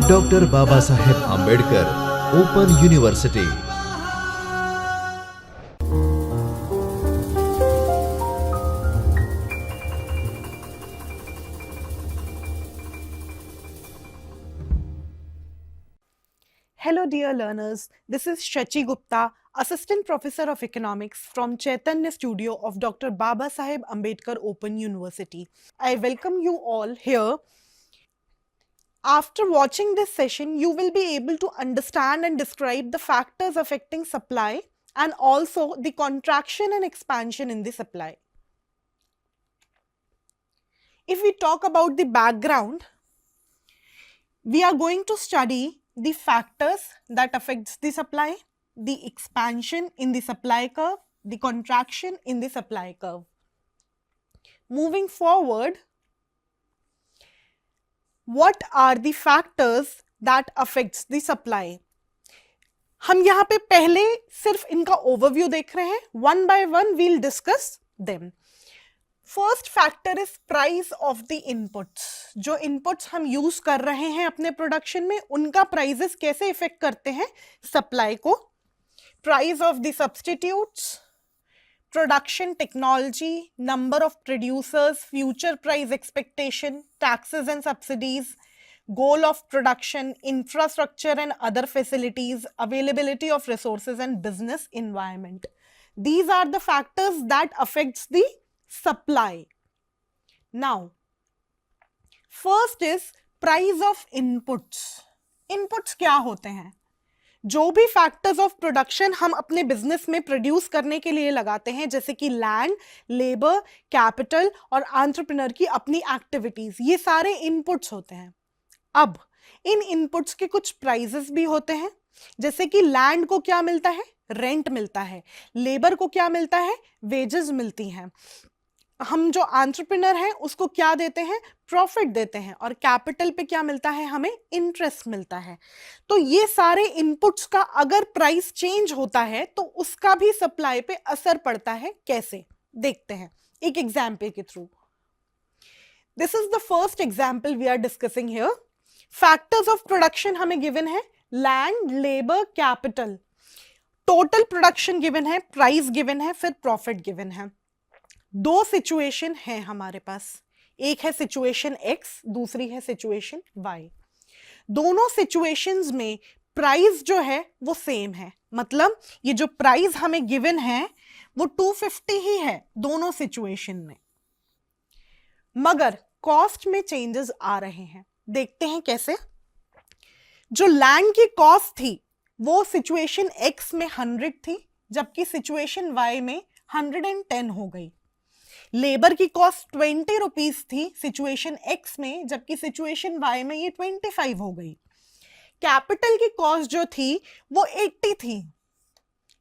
Doctor Baba Saheb Ambedkar open university. Hello dear learners, this is Shachi Gupta, Assistant Professor of Economics from Chaitanya Studio of Dr. Baba Saheb Ambedkar Open University. I welcome you all here. After watching this session, you will be able to understand and describe the factors affecting supply and also the contraction and expansion in the supply. If we talk about the background, we are going to study the factors that affects the supply, the expansion in the supply curve, the contraction in the supply curve. Moving forward, what are the factors that affects the supply? हम यहाँ पे पहले सिर्फ इनका overview देख रहे हैं, one by one we'll discuss them. First factor is price of the inputs. जो इनपुट्स हम यूज कर रहे हैं अपने प्रोडक्शन में, उनका प्राइसेस कैसे इफेक्ट करते हैं सप्लाई को. Price of the substitutes, production technology, number of producers, future price expectation, taxes and subsidies, goal of production, infrastructure and other facilities, availability of resources and business environment. These are the factors that affects the supply. Now, first is price of inputs. Inputs क्या होते हैं? जो भी factors of production हम अपने business में produce करने के लिए लगाते हैं, जैसे कि लैंड, लेबर, कैपिटल और एंटरप्रेन्योर की अपनी एक्टिविटीज, ये सारे इनपुट्स होते हैं. अब इन इनपुट्स के कुछ प्राइसेस भी होते हैं, जैसे कि लैंड को क्या मिलता है, रेंट मिलता है. लेबर को क्या मिलता है, वेजेस मिलती हैं. हम जो एंटरप्रेन्योर हैं उसको क्या देते हैं, प्रॉफिट देते हैं. और कैपिटल पे क्या मिलता है, हमें इंटरेस्ट मिलता है. तो ये सारे इनपुट्स का अगर प्राइस चेंज होता है तो उसका भी सप्लाई पे असर पड़ता है. कैसे देखते हैं एक एग्जाम्पल के through. This is the first example we are discussing here. Factors of production हमें गिवन है, land, labour, capital. Total production given है, प्राइस गिवन है, फिर प्रॉफिट गिवन है. दो सिचुएशन है हमारे पास, एक है सिचुएशन एक्स, दूसरी है सिचुएशन वाई. दोनों सिचुएशंस में प्राइस जो है वो सेम है. मतलब ये जो प्राइस हमें गिवन है वो 250 ही है दोनों सिचुएशन में, मगर कॉस्ट में चेंजेस आ रहे हैं. देखते हैं कैसे. जो लैंड की कॉस्ट थी वो सिचुएशन एक्स में 100 थी, जबकि सिचुएशन वाई में 110 हो गई. लेबर की कॉस्ट 20 रुपीज थी सिचुएशन एक्स में, जबकि सिचुएशन वाई में ये 25 हो गई. कैपिटल की कॉस्ट जो थी वो 80 थी,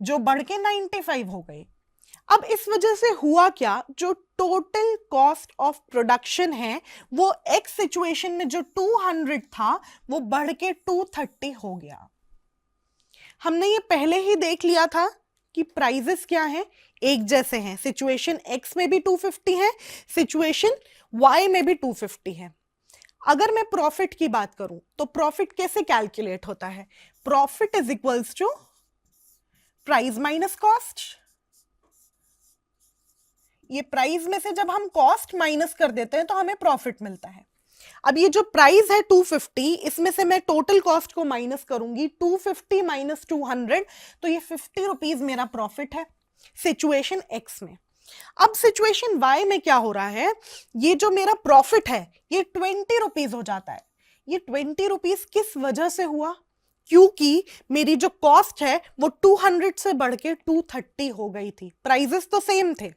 जो बढ़ के 95 हो गई. अब इस वजह से हुआ क्या, जो टोटल कॉस्ट ऑफ प्रोडक्शन है वो एक्स सिचुएशन में जो 200 था वो बढ़ के 230 हो गया. हमने ये पहले ही देख लिया था कि प्राइसेस क्या हैं, एक जैसे हैं. सिचुएशन एक्स में भी 250 है, सिचुएशन वाई में भी 250 है. अगर मैं प्रॉफिट की बात करूं तो प्रॉफिट कैसे कैलकुलेट होता है. Profit is equals to price minus cost. ये प्राइस में से जब हम कॉस्ट माइनस कर देते हैं तो हमें प्रॉफिट मिलता है. अब ये जो प्राइस है 250, इसमें से मैं टोटल कॉस्ट को माइनस करूंगी, 250 माइनस 200, तो ये 50 रुपीज मेरा प्रॉफिट है सिचुएशन एक्स में. अब सिचुएशन वाई में क्या हो रहा है, ये जो मेरा प्रॉफिट है ये 20 रुपीज हो जाता है. ये 20 रुपीज किस वजह से हुआ, क्योंकि मेरी जो कॉस्ट है वो 200 से बढ़ के 230 हो गई थी. प्राइसेस तो सेम थे,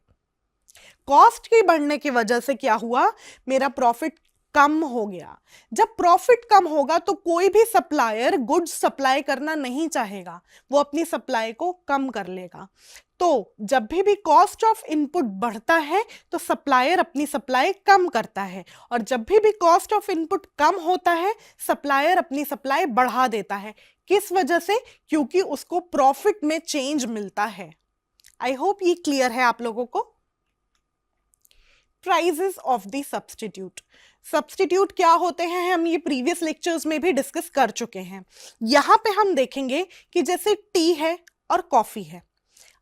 कॉस्ट के बढ़ने की वजह से क्या हुआ, मेरा प्रॉफिट कम हो गया. जब प्रॉफिट कम होगा तो कोई भी सप्लायर गुड्स सप्लाई करना नहीं चाहेगा, वो अपनी सप्लाई को कम कर लेगा. तो जब भी कॉस्ट ऑफ इनपुट बढ़ता है तो सप्लायर अपनी सप्लाई कम करता है, और जब भी कॉस्ट ऑफ इनपुट कम होता है सप्लायर अपनी सप्लाई बढ़ा देता है. किस वजह से, क्योंकि उसको प्रॉफिट में चेंज मिलता है. आई होप ये क्लियर है आप लोगों को. Prices of the substitute. Substitute क्या होते हैं हम ये प्रीवियस लेक्चर्स में भी डिस्कस कर चुके हैं। यहाँ पे हम देखेंगे कि जैसे टी है और कॉफी है।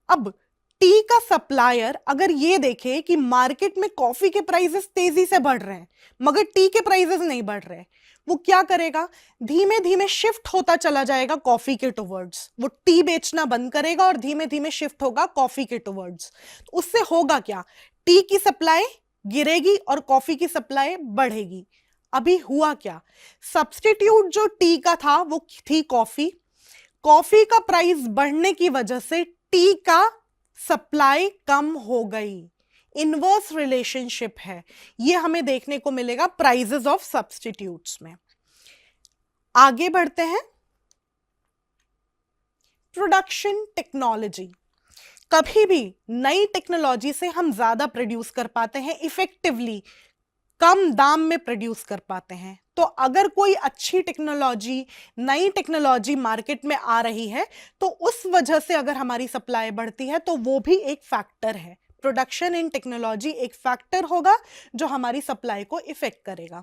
अब टी का सप्लायर अगर ये देखे कि मार्केट में कॉफी के प्राइसेस तेजी से बढ़ रहे हैं मगर टी के प्राइसेस नहीं बढ़ रहे, वो क्या करेगा, धीमे धीमे शिफ्ट होता चला जाएगा कॉफी के टुवर्ड्स। वो टी बेचना बंद करेगा और धीमे धीमे शिफ्ट होगा कॉफी के टुवर्ड्स। तो उससे होगा क्या, टी की सप्लाई गिरेगी और कॉफी की सप्लाई बढ़ेगी। अभी हुआ क्या, सब्स्टिट्यूट जो टी का था वो थी कॉफी। कॉफी का प्राइस बढ़ने की वजह से टी का सप्लाई कम हो गई। इनवर्स रिलेशनशिप है ये, हमें देखने को मिलेगा प्राइजेस ऑफ सब्स्टिट्यूट्स में। आगे बढ़ते हैं, प्रोडक्शन टेक्नोलॉजी। कभी भी नई टेक्नोलॉजी से हम ज्यादा प्रोड्यूस कर पाते हैं, इफेक्टिवली कम दाम में प्रोड्यूस कर पाते हैं। तो अगर कोई अच्छी टेक्नोलॉजी, नई टेक्नोलॉजी मार्केट में आ रही है तो उस वजह से अगर हमारी सप्लाई बढ़ती है तो वो भी एक फैक्टर है। प्रोडक्शन इन टेक्नोलॉजी एक फैक्टर होगा जो हमारी सप्लाई को इफेक्ट करेगा।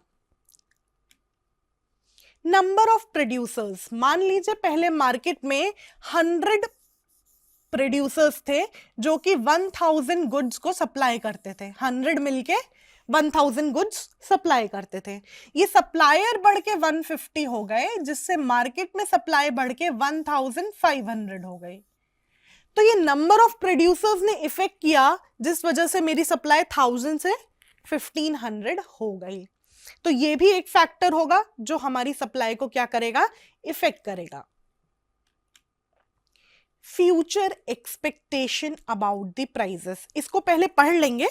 नंबर ऑफ प्रोड्यूसर्स, मान लीजिए पहले मार्केट में 100 प्रोड्यूसर्स थे जो कि 1000 गुड्स को सप्लाई करते थे। 100 मिलके 1000 गुड्स सप्लाई करते थे। ये सप्लायर बढ़ के 150 हो गए, जिससे मार्केट में सप्लाई बढ़ के 1500 हो गई। तो ये नंबर ऑफ प्रोड्यूसर्स ने इफेक्ट किया, जिस वजह से मेरी सप्लाई 1000 से 1500 हो गई। तो ये भी एक फैक्टर होगा जो हमारी सप्लाई को क्या करेगा, इफेक्ट करेगा। Future expectation about the prices, इसको पहले पढ़ लेंगे।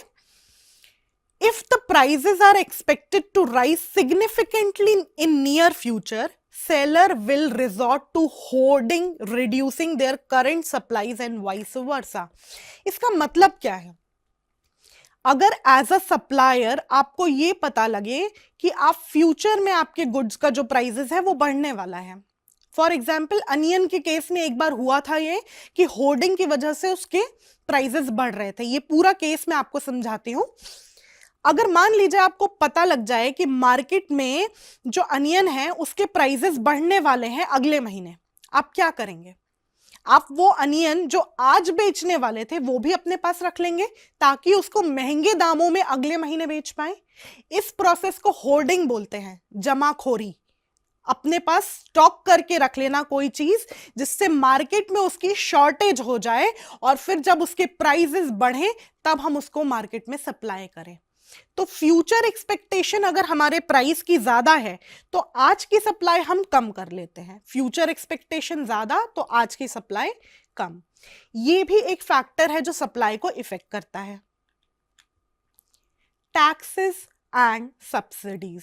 If the prices are expected to rise significantly in near future, seller will resort to hoarding, reducing their current supplies and vice versa. इसका मतलब क्या है, अगर एज अ सप्लायर आपको ये पता लगे कि आप फ्यूचर में आपके गुड्स का जो प्राइसेस है वो बढ़ने वाला है। फॉर एग्जाम्पल अनियन के केस में एक बार हुआ था ये कि होर्डिंग की वजह से उसके प्राइसेस बढ़ रहे थे। ये पूरा केस मैं आपको समझाती हूँ। अगर मान लीजिए आपको पता लग जाए कि मार्केट में जो अनियन है उसके प्राइसेस बढ़ने वाले हैं अगले महीने, आप क्या करेंगे, आप वो अनियन जो आज बेचने वाले थे वो भी अपने पास रख लेंगे ताकि उसको महंगे दामों में अगले महीने बेच पाए। इस प्रोसेस को होर्डिंग बोलते हैं, जमाखोरी। अपने पास स्टॉक करके रख लेना कोई चीज जिससे मार्केट में उसकी शॉर्टेज हो जाए और फिर जब उसके प्राइसेस बढ़े तब हम उसको मार्केट में सप्लाई करें। तो फ्यूचर एक्सपेक्टेशन अगर हमारे प्राइस की ज्यादा है तो आज की सप्लाई हम कम कर लेते हैं। फ्यूचर एक्सपेक्टेशन ज्यादा तो आज की सप्लाई कम। ये भी एक फैक्टर है जो सप्लाई को इफेक्ट करता है। टैक्सेस एंड सब्सिडीज,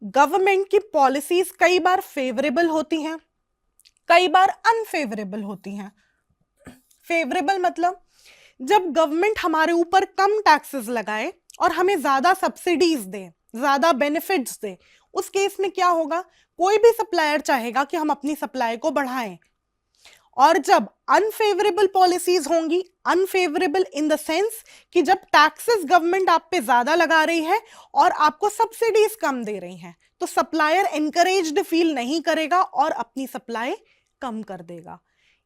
गवर्नमेंट की पॉलिसीज कई बार फेवरेबल होती हैं, कई बार अनफेवरेबल होती हैं। फेवरेबल मतलब जब गवर्नमेंट हमारे ऊपर कम टैक्सेस लगाए और हमें ज्यादा सब्सिडीज दे, ज्यादा बेनिफिट्स दे, उस केस में क्या होगा, कोई भी सप्लायर चाहेगा कि हम अपनी सप्लाई को बढ़ाएं। और जब अनफेवरेबल पॉलिसीज होंगी, अनफेवरेबल इन द सेंस कि जब टैक्सेस गवर्नमेंट आप पे ज्यादा लगा रही है और आपको सब्सिडीज कम दे रही हैं, तो सप्लायर एनकरेज्ड फील नहीं करेगा और अपनी सप्लाई कम कर देगा।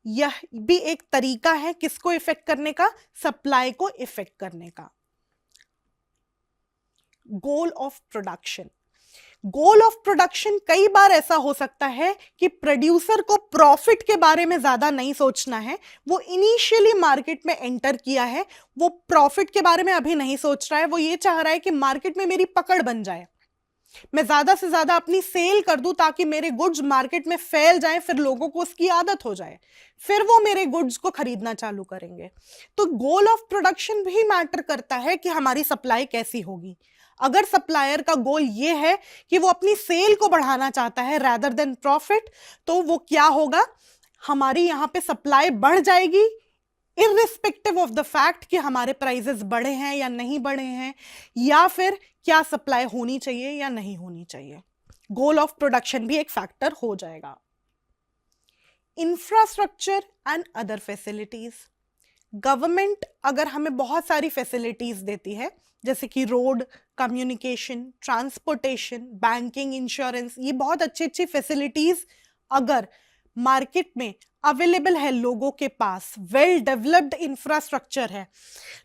यह भी एक तरीका है किसको इफेक्ट करने का, सप्लाई को इफेक्ट करने का। Goal of production, goal of production कई बार ऐसा हो सकता है कि प्रोड्यूसर को प्रॉफिट के बारे में ज्यादा नहीं सोचना है। वो इनिशियली मार्केट में एंटर किया है, वो प्रॉफिट के बारे में अभी नहीं सोच रहा है। वो ये चाह रहा है कि मार्केट में मेरी पकड़ बन जाए, मैं ज्यादा से ज्यादा अपनी सेल कर दूं ताकि मेरे गुड्स मार्केट में फैल जाएं, फिर लोगों को उसकी आदत हो जाए, फिर वो मेरे गुड्स को खरीदना चालू करेंगे। तो गोल ऑफ प्रोडक्शन भी मैटर करता है कि हमारी सप्लाई कैसी होगी। अगर सप्लायर का गोल ये है कि वो अपनी सेल को बढ़ाना चाहता है रैदर देन प्रॉफिट, तो वो क्या होगा, हमारी यहाँ पे सप्लाई बढ़ जाएगी इररिस्पेक्टिव ऑफ द फैक्ट कि हमारे प्राइसेस बढ़े हैं या नहीं बढ़े हैं, या फिर क्या सप्लाई होनी चाहिए या नहीं होनी चाहिए। गोल ऑफ प्रोडक्शन भी एक फैक्टर हो जाएगा। Infrastructure and other facilities, government अगर हमें बहुत सारी फैसिलिटीज देती है, जैसे कि road, communication, transportation, banking, insurance, ये बहुत अच्छी अच्छी फैसिलिटीज अगर मार्केट में अवेलेबल है, लोगों के पास वेल डेवलप्ड इंफ्रास्ट्रक्चर है,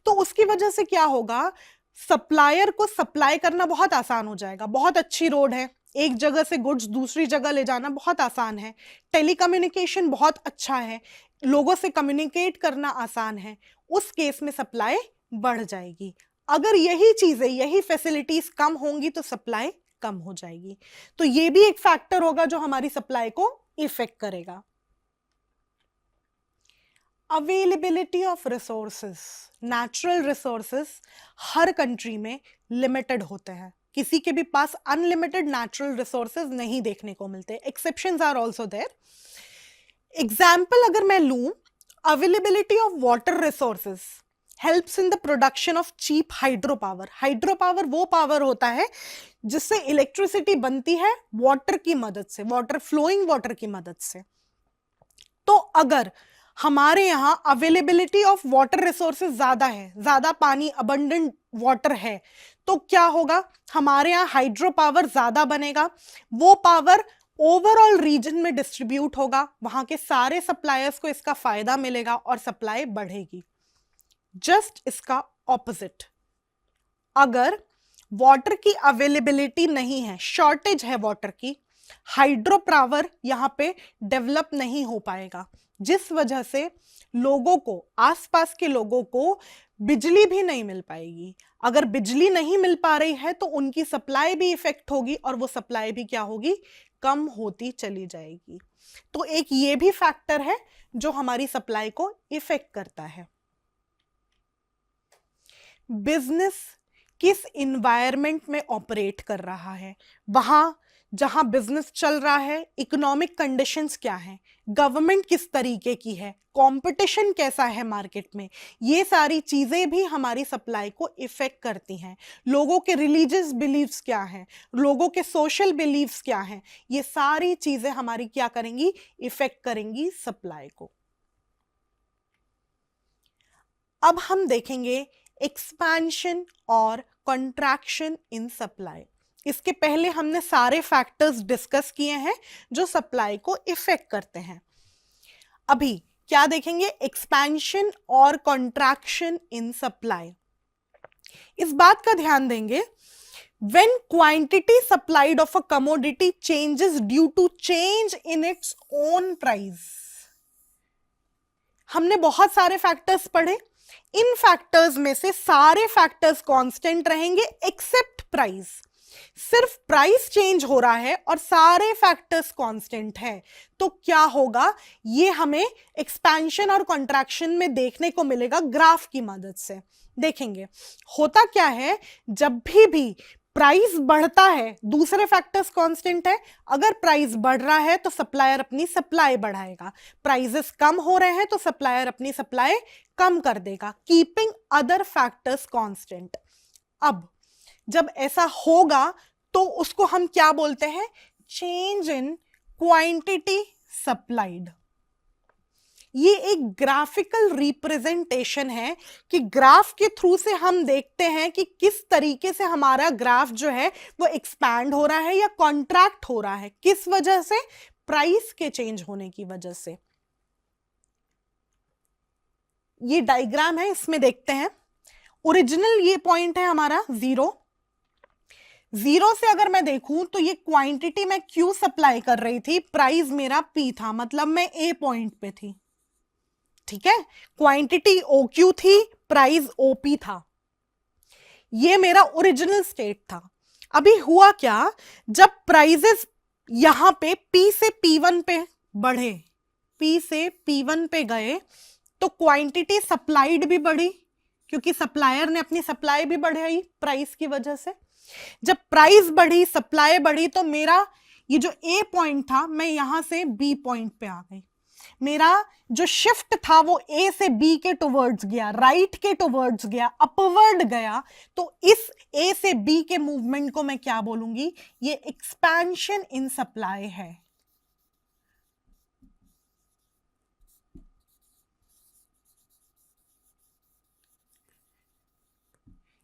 तो उसकी वजह से क्या होगा, सप्लायर को सप्लाई करना बहुत आसान हो जाएगा। बहुत अच्छी रोड है, एक जगह से गुड्स दूसरी जगह ले जाना बहुत आसान है। टेलीकम्युनिकेशन बहुत अच्छा है, लोगों से कम्युनिकेट करना आसान है। उस केस में सप्लाई बढ़ जाएगी। अगर यही चीजें, यही फैसिलिटीज कम होंगी तो सप्लाई कम हो जाएगी। तो ये भी एक फैक्टर होगा जो हमारी सप्लाई को इफेक्ट करेगा। Availability of resources, natural resources her country में लिमिटेड होते हैं। किसी के भी पास अनलिमिटेड नेचुरल रिसोर्सेज नहीं देखने को मिलते, exceptions are also there. Example अगर मैं लूं, availability of water resources helps in the production of cheap hydro power. Hydro power वो पावर होता है जिससे इलेक्ट्रिसिटी बनती है वाटर की मदद से, वाटर, फ्लोइंग वाटर की मदद से। तो अगर हमारे यहां अवेलेबिलिटी ऑफ वाटर रिसोर्सेज ज्यादा है, ज्यादा पानी, अबंडेंट वाटर है, तो क्या होगा, हमारे यहाँ हाइड्रो पावर ज्यादा बनेगा। वो पावर ओवरऑल रीजन में डिस्ट्रीब्यूट होगा, वहां के सारे सप्लायर्स को इसका फायदा मिलेगा और सप्लाई बढ़ेगी। जस्ट इसका ऑपोजिट, अगर वाटर की अवेलेबिलिटी नहीं है, शॉर्टेज है वाटर की, हाइड्रो पावर यहां पे डेवलप नहीं हो पाएगा, जिस वजह से लोगों को, आसपास के लोगों को बिजली भी नहीं मिल पाएगी। अगर बिजली नहीं मिल पा रही है तो उनकी सप्लाई भी इफेक्ट होगी और वो सप्लाई भी क्या होगी, कम होती चली जाएगी। तो एक ये भी फैक्टर है जो हमारी सप्लाई को इफेक्ट करता है। बिजनेस किस इन्वायरमेंट में ऑपरेट कर रहा है, वहां जहां बिजनेस चल रहा है, इकोनॉमिक कंडीशंस क्या हैं, गवर्नमेंट किस तरीके की है, कंपटीशन कैसा है मार्केट में, ये सारी चीजें भी हमारी सप्लाई को इफेक्ट करती हैं। लोगों के रिलीजियस बिलीव्स क्या हैं, लोगों के सोशल बिलीव्स क्या हैं, ये सारी चीजें हमारी क्या करेंगी, इफेक्ट करेंगी सप्लाई को। अब हम देखेंगे एक्सपेंशन और कंट्रैक्शन इन सप्लाई। इसके पहले हमने सारे फैक्टर्स डिस्कस किए हैं जो सप्लाई को इफेक्ट करते हैं। अभी क्या देखेंगे, एक्सपेंशन और कंट्रैक्शन इन सप्लाई। इस बात का ध्यान देंगे, when quantity supplied of a commodity changes due to change in its own price। हमने बहुत सारे फैक्टर्स पढ़े, इन फैक्टर्स में से सारे फैक्टर्स कांस्टेंट रहेंगे एक्सेप्ट प्राइस। सिर्फ प्राइस चेंज हो रहा है और सारे फैक्टर्स कांस्टेंट है, तो क्या होगा, ये हमें एक्सपेंशन और कंट्रैक्शन में देखने को मिलेगा ग्राफ की मदद से। देखेंगे होता क्या है, जब भी प्राइस बढ़ता है, दूसरे फैक्टर्स कांस्टेंट है, अगर प्राइस बढ़ रहा है तो सप्लायर अपनी सप्लाई बढ़ाएगा, प्राइसेस कम हो रहे हैं तो सप्लायर अपनी सप्लाई कम कर देगा, कीपिंग अदर फैक्टर्स कांस्टेंट। अब जब ऐसा होगा तो उसको हम क्या बोलते हैं, चेंज इन क्वांटिटी सप्लाइड। ये एक ग्राफिकल रिप्रेजेंटेशन है कि ग्राफ के थ्रू से हम देखते हैं कि किस तरीके से हमारा ग्राफ जो है वो एक्सपैंड हो रहा है या कॉन्ट्रैक्ट हो रहा है, किस वजह से, प्राइस के चेंज होने की वजह से। ये डायग्राम है, इसमें देखते हैं, ओरिजिनल ये पॉइंट है हमारा 0। 0 से अगर मैं देखूं तो ये क्वांटिटी मैं Q सप्लाई कर रही थी, प्राइस मेरा P था, मतलब मैं A पॉइंट पे थी, ठीक है, क्वांटिटी OQ थी, प्राइस OP था, ये मेरा ओरिजिनल स्टेट था। अभी हुआ क्या, जब प्राइसेस यहां पे P से P1 पे बढ़े, P से P1 पे गए, तो क्वांटिटी सप्लाइड भी बढ़ी, क्योंकि सप्लायर ने अपनी सप्लाई भी बढ़ाई प्राइस की वजह से। जब प्राइस बढ़ी, सप्लाई बढ़ी, तो मेरा ये जो A पॉइंट था, मैं यहां से B पॉइंट पे आ गई, मेरा जो शिफ्ट था वो A से B के टुवर्ड्स गया, राइट के टुवर्ड्स गया, अपवर्ड गया। तो इस A से B के मूवमेंट को मैं क्या बोलूंगी, ये एक्सपेंशन इन सप्लाई है।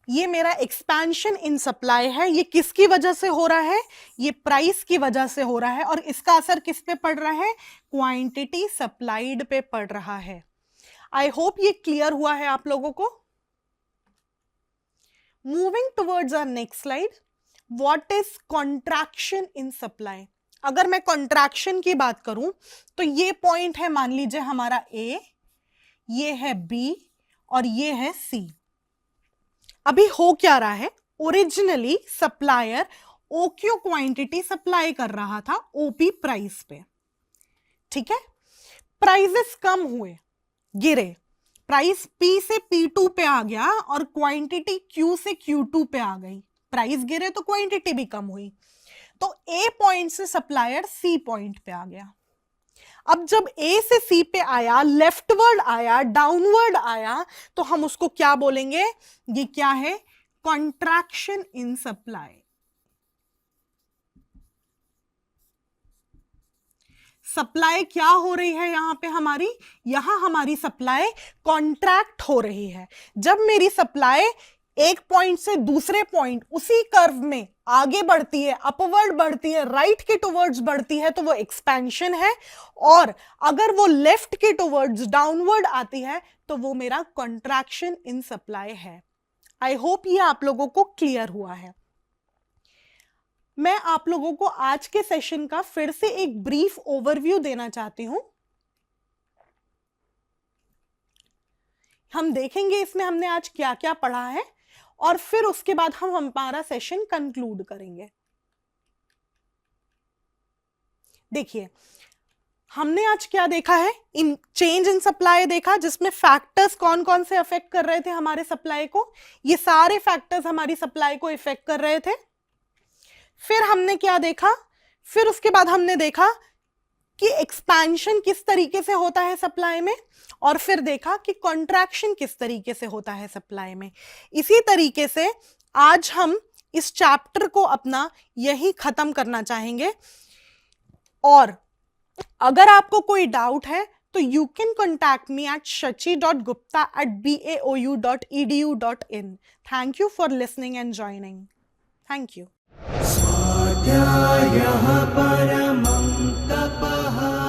ये मेरा एक्सपेंशन इन सप्लाई है। ये किसकी वजह से हो रहा है? ये प्राइस की वजह से हो रहा है। और इसका असर किस पे पड़ रहा है? क्वांटिटी सप्लाइड पे पड़ रहा है। आई होप ये क्लियर हुआ है आप लोगों को। Moving towards our next slide, what is contraction in supply. अगर मैं कॉन्ट्रैक्शन की बात करूं तो ये पॉइंट है, मान लीजिए हमारा ए, ये है बी और ये है सी। अभी हो क्या रहा है? Originally supplier OQ quantity supply कर रहा था ओपी प्राइस पे, ठीक है। प्राइसेस कम हुए, गिरे, प्राइस पी से P2 पे आ गया और क्वांटिटी क्यू से Q2 पे आ गई। प्राइस गिरे तो क्वांटिटी भी कम हुई, तो ए पॉइंट से सप्लायर सी पॉइंट पे आ गया। अब जब ए से सी पे आया, लेफ्टवर्ड आया, डाउनवर्ड आया, तो हम उसको क्या बोलेंगे? ये क्या है? Contraction in supply. सप्लाई क्या हो रही है यहां पे हमारी? यहां हमारी सप्लाई कॉन्ट्रैक्ट हो रही है। जब मेरी सप्लाई एक पॉइंट से दूसरे पॉइंट उसी कर्व में आगे बढ़ती है, अपवर्ड बढ़ती है, राइट के टुवर्ड्स बढ़ती है, तो वो एक्सपेंशन है। और अगर वो लेफ्ट के टुवर्ड्स डाउनवर्ड आती है तो वो मेरा कॉन्ट्रैक्शन इन सप्लाई है। आई होप ये आप लोगों को क्लियर हुआ है। मैं आप लोगों को आज के सेशन का फिर से एक ब्रीफ ओवरव्यू देना चाहती हूं। हम देखेंगे इसमें हमने आज क्या क्या पढ़ा है और फिर उसके बाद हम हमारा सेशन कंक्लूड करेंगे। देखिए, हमने आज क्या देखा है? इन चेंज इन सप्लाई देखा, जिसमें फैक्टर्स कौन कौन से अफेक्ट कर रहे थे हमारे सप्लाई को। ये सारे फैक्टर्स हमारी सप्लाई को इफेक्ट कर रहे थे। फिर हमने क्या देखा? फिर उसके बाद हमने देखा कि एक्सपेंशन किस तरीके से होता है सप्लाई में, और फिर देखा कि कॉन्ट्रैक्शन किस तरीके से होता है सप्लाई में। इसी तरीके से आज हम इस चैप्टर को अपना यही खत्म करना चाहेंगे। और अगर आपको कोई डाउट है तो you can contact me at shachi.gupta@baou.edu.in। Thank you for listening and joining. Thank you. स्वाध्यायः परमं तपः।